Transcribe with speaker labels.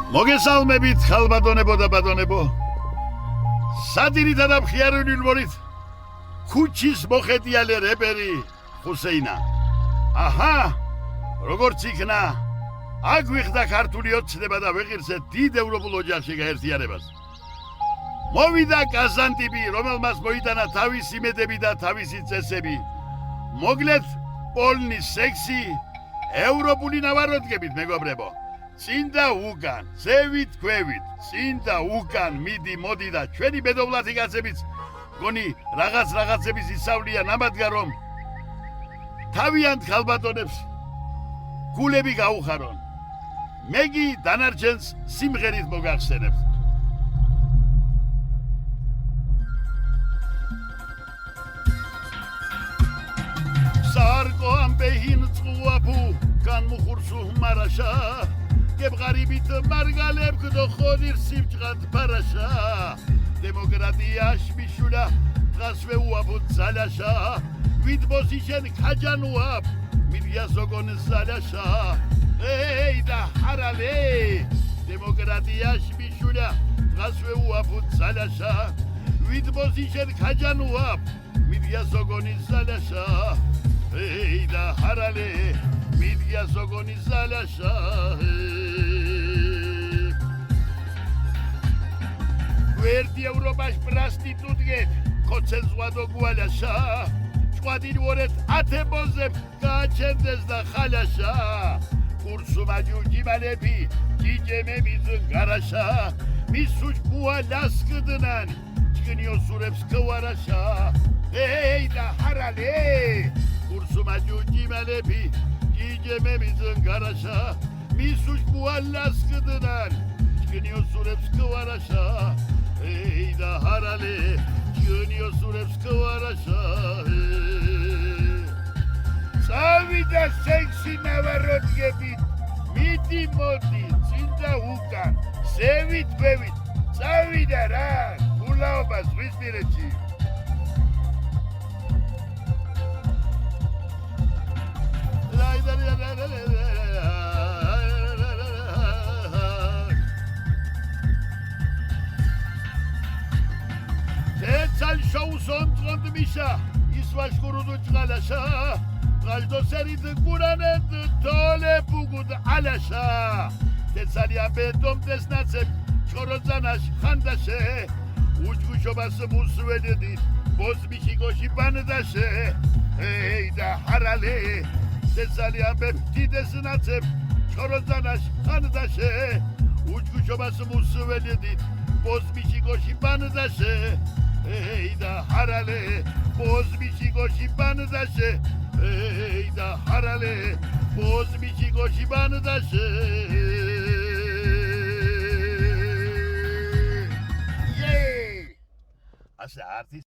Speaker 1: მოგესალმებით ხალბატონებო და ბატონებო. სადირითა და მხიარული ულმორით ქუჩის მოხეტიალე რეპერი ხუსეინა. აჰა, როგორც იქნა, აგვიხდა ქართული ოცნება და ვეღირსეთ დიდ ევროპულ ოჯახში გაერთიანებას. მოვიდა კაზანტიპი, რომელმაც მოიტანა თავისი მედები და თავისი წესები. მოგლეთ პოლნის სექსი ევროპული ნავაროდგებით, მეგობრებო. წინ და უკან, ზევით ქვევით, წინ და უკან მიდი მოდი და ჩვენი ბედოვლათი კაცებიც გონი რაღაცების ისავლიან ამადგა რომ თავიანთ ხალბატონებს გულები გაუხარონ. მეგი დანარჩენს სიმღერით მოგახსენებთ. სარკო ამბეհინ წუაფუ განმუხურსუ მარაშა გებღარიბით მარგალებ გდოხონირ სიმჭყად პარაშა დემოკრატიაშ მიშულა დღას ვეუაფუ ძალაშა ვიდბოსიშენ ხაჯანუაფ მიდია ზოგონ ძალაშა ეი და ჰარალე დემოკრატიაშ მიშულა დღას ვეუაფუ ძალაშა ვიდბოსიშენ ხაჯანუაფ მიდია ზოგონ ძალაშა ეი და ჰარალე მიდია ზოგონ ძალაშა ვერდი ევროპაში პრასტიტუტგეთ ხოცელზვადო გვალაშა ჭვადინ ვორეთ ათებოზებ გაჩენდეს და ხალაშა კურსუმაჯუ ჯიმალები ჯიჯემების გარაშა მისუჯ გვალასკდნან ჭკნიოსურებს გვარაშა ეი და ჰარალე კურსუმაჯუ ჯიმალები ჯიჯემების გარაშა მისუჯ გვალასკდნან ჭკნიოსურებს გვარაშა ეი და ჰარალე ჭკნიოსურებს გვარაშა წავიდა სექსი ნავაროდგებით მიდი მოდი წინ და უკან ზევით ქვევით წავიდა რა გულაობა ზღვისპირეთში Tetsal şovson trond mişa İsvaş kurudu çıkalaşa Gajdo serid kuranet tole bugud alaşa Tetsal ya bedom desnasep Çorozanaş handaşe Uçgu şobası musuveledi Bozmişi koşi banıdaşe Ey da harale Tetsal ya bedom desnasep Çorozanaş handaşe Uçgu şobası musuveledi Bozmişi koşi banıdaşe Ey da harale Bozmişi koşi banıdaşe Ey da harale Bozmişi koşi banıdaşe Yey! Asa artist